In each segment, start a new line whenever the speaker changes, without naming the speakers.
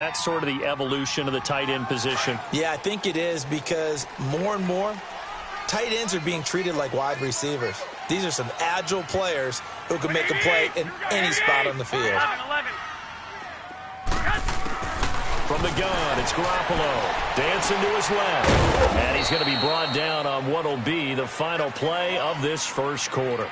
That's sort of the evolution of the tight end position.
Yeah, I think it is, because more and more tight ends are being treated like wide receivers. These are some agile players who can make a play in any spot on the field.
11.
From the gun, it's Garoppolo. Dancing to his left. And he's going to be brought down on what will be the final play of this first quarter.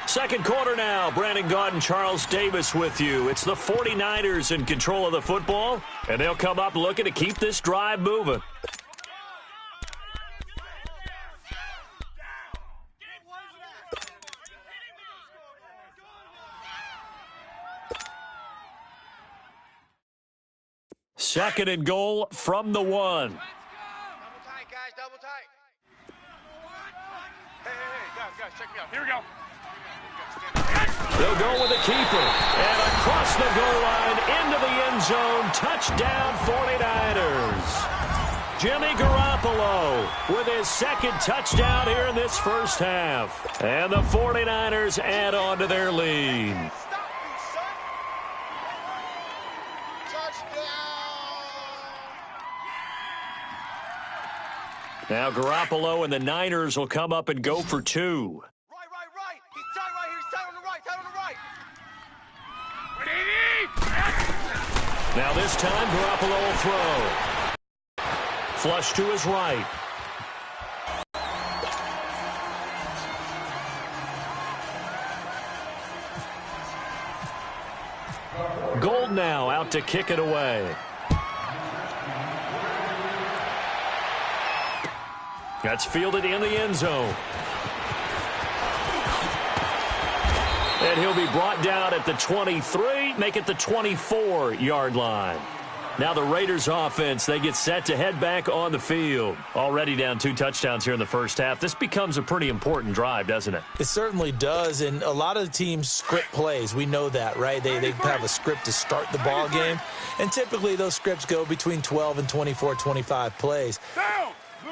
Second quarter now. Brandon Gaudin, Charles Davis with you. It's the 49ers in control of the football, and they'll come up looking to keep this drive moving. Second and goal from the 1.
Double tight, guys. Double tight. Hey, guys, check me out. Here we go.
They'll go with the keeper. And across the goal line, into the end zone. Touchdown, 49ers. Jimmy Garoppolo with his second touchdown here in this first half. And the 49ers add on to their lead. Now Garoppolo and the Niners will come up and go for 2.
Right. He's tight right here. He's tight on the right.
Now this time Garoppolo will throw. Flush to his right. Gold now out to kick it away. That's fielded in the end zone. And he'll be brought down at the 23, make it the 24-yard line. Now the Raiders offense, they get set to head back on the field. Already down 2 touchdowns here in the first half. This becomes a pretty important drive, doesn't it?
It certainly does, and a lot of the teams script plays. We know that, right? They have a script to start the ball game, and typically those scripts go between 12 and 24, 25 plays.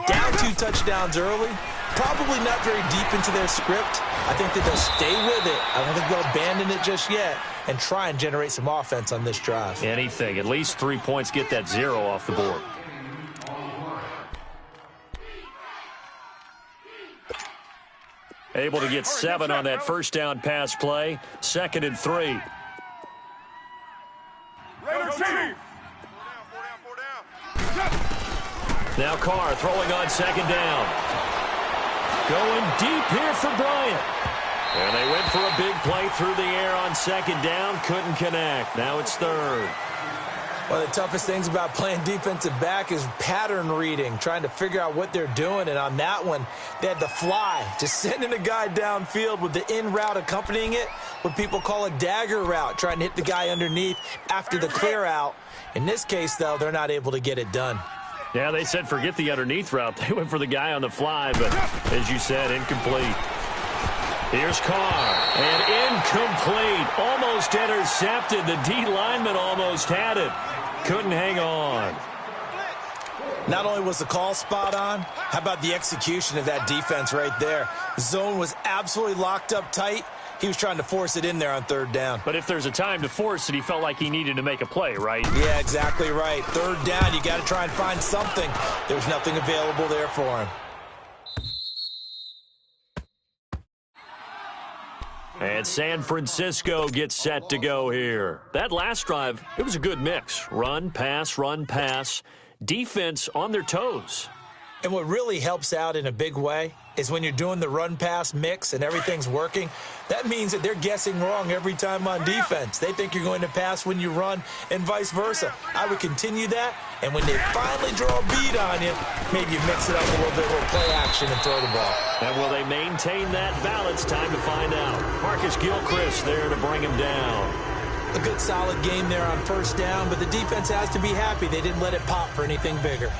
Down 2 touchdowns early, probably not very deep into their script. I think that they'll stay with it. I don't think they'll abandon it just yet and try and generate some offense on this drive.
Anything. At least 3 points, get that 0 off the board. Able to get 7 on that first down pass play. 2nd and 3. Now Carr throwing on 2nd down. Going deep here for Bryant. And they went for a big play through the air on 2nd down. Couldn't connect. Now it's 3rd.
One of the toughest things about playing defensive back is pattern reading, trying to figure out what they're doing. And on that one, they had the fly, just sending a guy downfield with the in route accompanying it, what people call a dagger route, trying to hit the guy underneath after the clear out. In this case, though, they're not able to get it done.
Yeah, they said forget the underneath route. They went for the guy on the fly, but as you said, incomplete. Here's Carr, and incomplete. Almost intercepted. The D lineman almost had it. Couldn't hang on.
Not only was the call spot on, how about the execution of that defense right there? The zone was absolutely locked up tight. He was trying to force it in there on 3rd down.
But if there's a time to force it, he felt like he needed to make a play, right?
Yeah, exactly right. 3rd down, you got to try and find something. There's nothing available there for him.
And San Francisco gets set to go here. That last drive, it was a good mix. Run, pass, defense on their toes.
And what really helps out in a big way is when you're doing the run-pass mix and everything's working, that means that they're guessing wrong every time on defense. They think you're going to pass when you run and vice versa. I would continue that, and when they finally draw a bead on you, maybe you mix it up a little bit with play action and throw the ball.
And will they maintain that balance? Time to find out. Marcus Gilchrist there to bring him down.
A good solid game there on 1st down, but the defense has to be happy they didn't let it pop for anything bigger.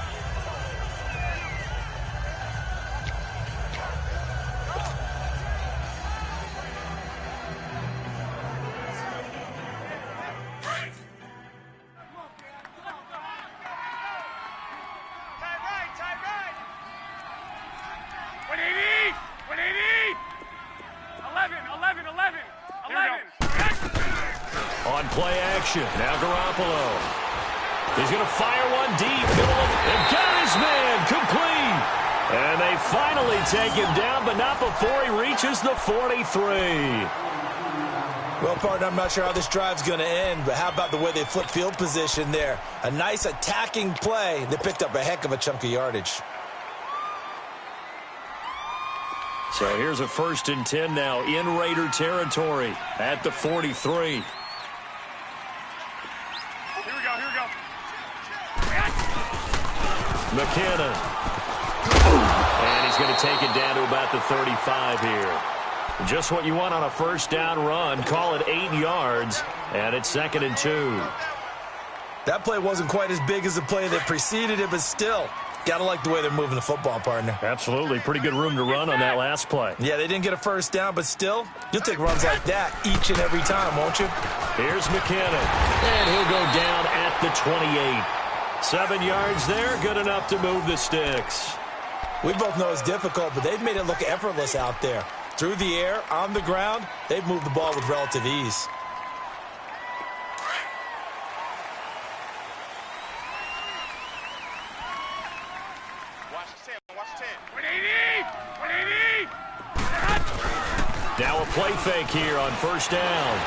On play action, now Garoppolo. He's going to fire one deep. And got his man complete. And they finally take him down, but not before he reaches the 43.
Well, partner, I'm not sure how this drive's going to end, but how about the way they flip field position there? A nice attacking play that picked up a heck of a chunk of yardage.
So here's a 1st and 10 now in Raider territory at the 43.
Here we go.
McKinnon. And he's going to take it down to about the 35 here. Just what you want on a 1st down run. Call it 8 yards, and it's 2nd and 2.
That play wasn't quite as big as the play that preceded it, but still, got to like the way they're moving the football, partner.
Absolutely. Pretty good room to run on that last play.
Yeah, they didn't get a 1st down, but still, you'll take runs like that each and every time, won't you?
Here's McKinnon, and he'll go down at the 28. 7 yards there, good enough to move the sticks.
We both know it's difficult, but they've made it look effortless out there. Through the air, on the ground, they've moved the ball with relative ease.
Watch the 10. Watch the 10.
What do you need?
Now a play fake here on 1st down.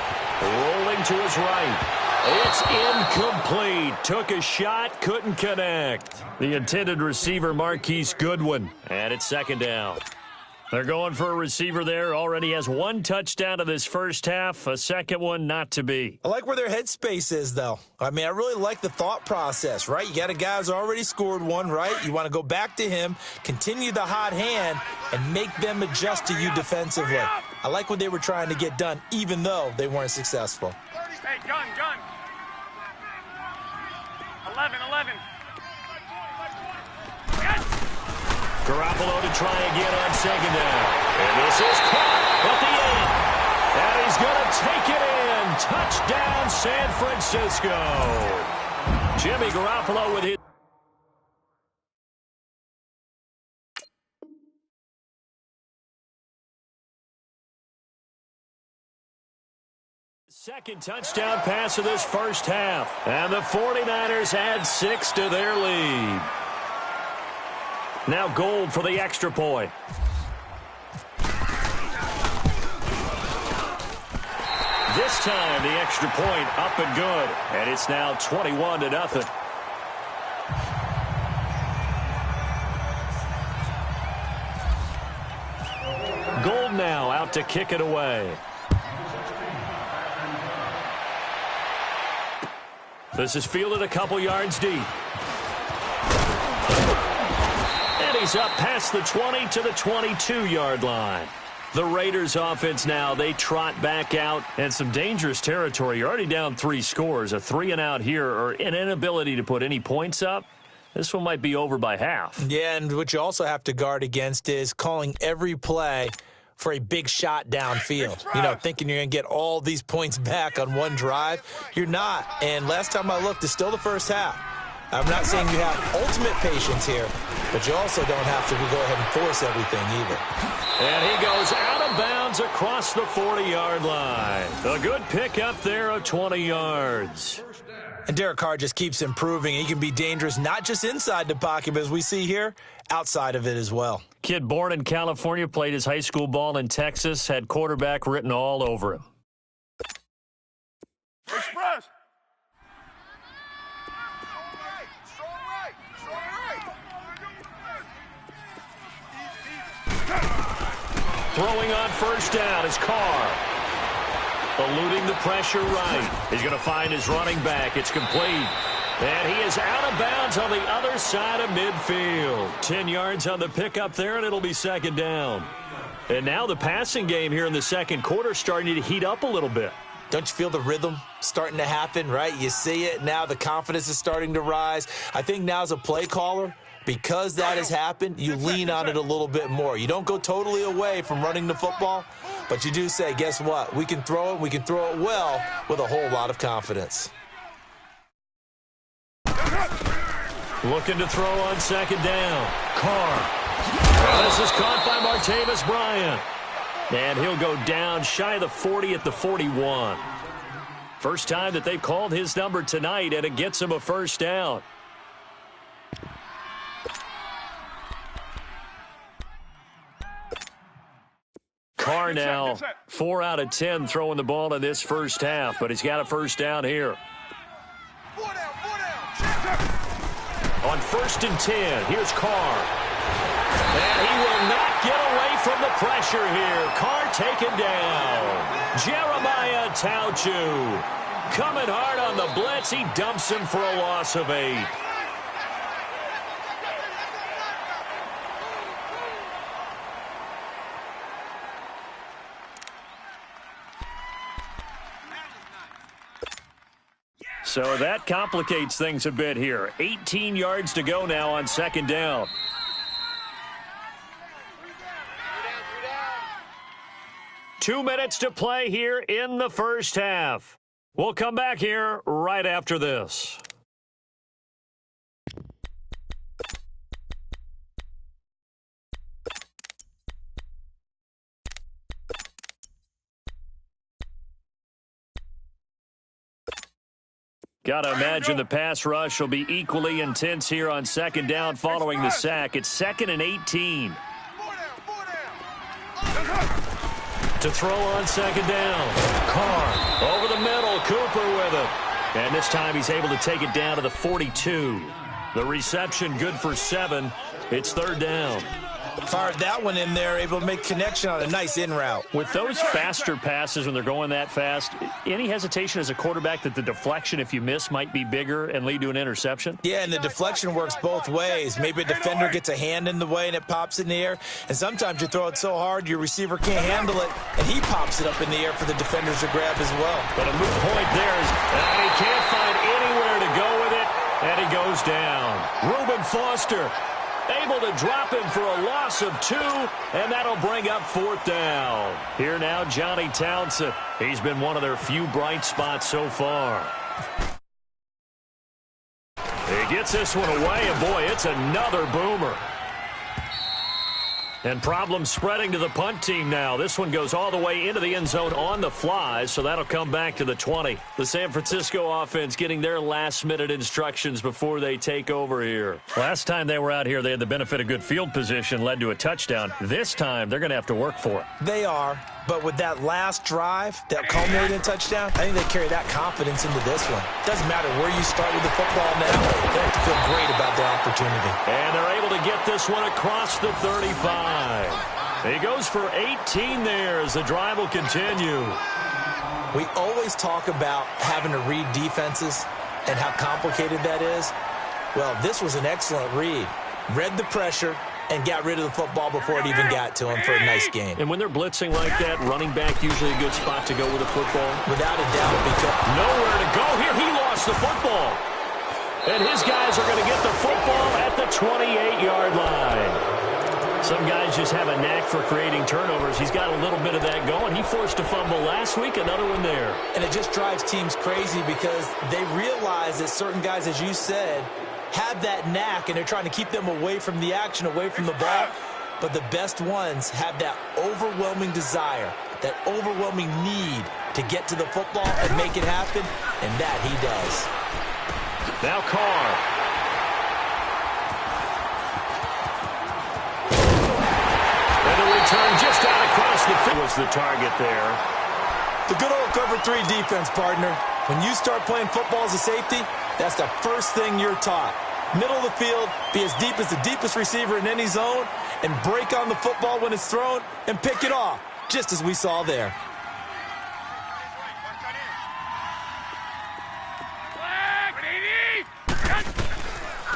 Rolling to his right. It's incomplete. Took a shot, couldn't connect. The intended receiver, Marquise Goodwin. And it's 2nd down. They're going for a receiver there. Already has 1 touchdown of this 1st half. A 2nd one not to be.
I like where their headspace is, though. I mean, I really like the thought process, right? You got a guy who's already scored 1, right? You want to go back to him, continue the hot hand, and make them adjust to you defensively. I like what they were trying to get done, even though they weren't successful.
Hey, gun. 11.
Garoppolo to try again on 2nd down. And this is caught at the end. And he's going to take it in. Touchdown, San Francisco. Jimmy Garoppolo with his... Second touchdown pass of this 1st half. And the 49ers add 6 to their lead. Now Gold for the extra point. This time the extra point up and good. And it's now 21-0. Gold now out to kick it away. This is fielded a couple yards deep. And he's up past the 20 to the 22-yard line. The Raiders offense now, they trot back out and some dangerous territory. You're already down 3 scores. A 3-and-out here or an inability to put any points up. This one might be over by half.
Yeah, and what you also have to guard against is calling every play for a big shot downfield. You know, thinking you're going to get all these points back on one drive. You're not. And last time I looked, it's still the 1st half. I'm not saying you have ultimate patience here, but you also don't have to go ahead and force everything either.
And he goes out of bounds across the 40-yard line. A good pick up there of 20 yards.
And Derek Carr just keeps improving. He can be dangerous not just inside the pocket, but as we see here, outside of it as well.
Kid born in California, played his high school ball in Texas, had quarterback written all over him.
Express.
Throwing on 1st down is Carr. Eluding the pressure right. He's going to find his running back. It's complete. And he is out of bounds on the other side of midfield. 10 yards on the pickup there, and it'll be 2nd down. And now the passing game here in the 2nd quarter starting to heat up a little bit.
Don't you feel the rhythm starting to happen, right? You see it now. The confidence is starting to rise. I think now as a play caller, because that has happened, you lean on it a little bit more. You don't go totally away from running the football, but you do say, guess what? We can throw it. We can throw it well with a whole lot of confidence.
Looking to throw on 2nd down. Carr. This is caught by Martavis Bryant. And he'll go down shy of the 40 at the 41. First time that they've called his number tonight, and it gets him a first down. Carr now 4 out of 10 throwing the ball in this first half, but he's got a first down here. On 1st and 10, here's Carr. And he will not get away from the pressure here. Carr taken down. Jeremiah Tauchu coming hard on the blitz. He dumps him for a loss of 8. So that complicates things a bit here. 18 yards to go now on 2nd down. Two minutes to play here in the first half. We'll come back here right after this. Got to imagine the pass rush will be equally intense here on 2nd down following the sack. It's 2nd and 18. To throw on 2nd down. Carr over the middle. Cooper with it. And this time he's able to take it down to the 42. The reception good for 7. It's 3rd down.
Fired that one in there, able to make connection on a nice in route.
With those faster passes when they're going that fast, any hesitation as a quarterback that the deflection, if you miss, might be bigger and lead to an interception?
Yeah, and the deflection works both ways. Maybe a defender gets a hand in the way and it pops in the air, and sometimes you throw it so hard your receiver can't handle it, and he pops it up in the air for the defenders to grab as well.
But a moot point there is, and he can't find anywhere to go with it, and he goes down. Reuben Foster able to drop him for a loss of 2, and that'll bring up 4th down. Here now, Johnny Townsend. He's been one of their few bright spots so far. He gets this one away, and boy, it's another boomer. And problems spreading to the punt team now. This one goes all the way into the end zone on the fly, so that'll come back to the 20. The San Francisco offense getting their last-minute instructions before they take over here. Last time they were out here, they had the benefit of good field position, led to a touchdown. This time, they're going to have to work for it.
They are, but with that last drive that culminated in touchdown, I think they carry that confidence into this one. Doesn't matter where you start with the football now, they have to feel great about their opportunity.
And they're able to get this one across the 35. He goes for 18 there as the drive will continue.
We always talk about having to read defenses and how complicated that is. Well, this was an excellent read. Read the pressure and got rid of the football before it even got to him for a nice gain.
And when they're blitzing like that, running back usually a good spot to go with a football.
Without a doubt, because
nowhere to go here. He lost the football. And his guys are going to get the football at the 28-yard line. Some guys just have a knack for creating turnovers. He's got a little bit of that going. He forced a fumble last week, another one there.
And it just drives teams crazy because they realize that certain guys, as you said, have that knack, and they're trying to keep them away from the action, away from the ball. But the best ones have that overwhelming desire, that overwhelming need to get to the football and make it happen, and that he does.
Now Carr. Return just out across the field was the target there.
The good old cover 3 defense, partner. When you start playing football as a safety, that's the first thing you're taught. Middle of the field, be as deep as the deepest receiver in any zone, and break on the football when it's thrown and pick it off, just as we saw there.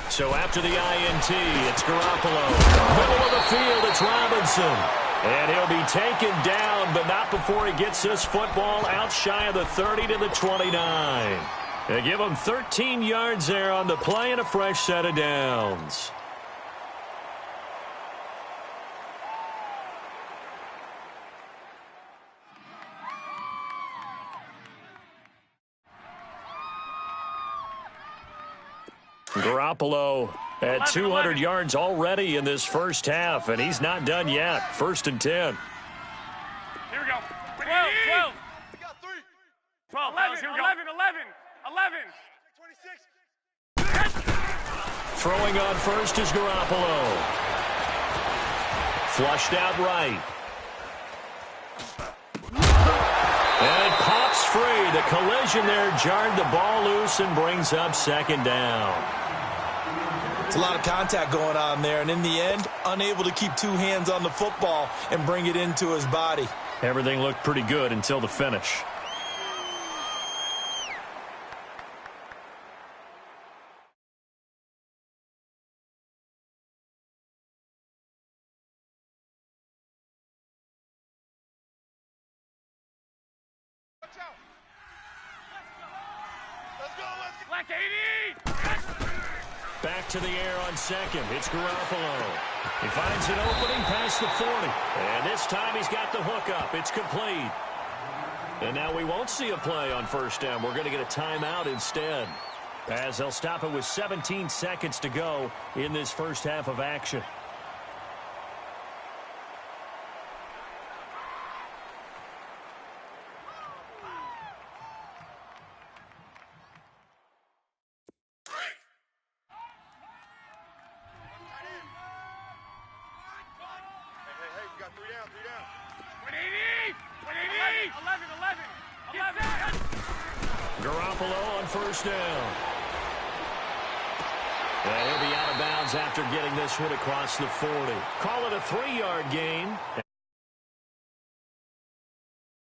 So after the INT, it's Garoppolo. Middle of the field, it's Robinson. And he'll be taken down, but not before he gets this football out shy of the 30 to the 29. They give him 13 yards there on the play and a fresh set of downs. Garoppolo at 200 yards already in this first half, and he's not done yet. 1st and 10.
Here we go. 12, 12. 12, 11, 11, 11.
26.
Throwing on first is Garoppolo. Flushed out right. And it pops free. The collision there jarred the ball loose and brings up second down.
It's a lot of contact going on there, and in the end, unable to keep two hands on the football and bring it into his body.
Everything looked pretty good until the finish.
Watch out. Let's go.
Black 80.
Back to the air on second. It's Garoppolo. He finds an opening past the 40. And this time he's got the hook up. It's complete. And now we won't see a play on first down. We're going to get a timeout instead, as they'll stop it with 17 seconds to go in this first half of action.
Hey, we got three down.
180. 11.
Garoppolo on first down. And he'll be out of bounds after getting this hit across the 40. Call it a 3-yard gain.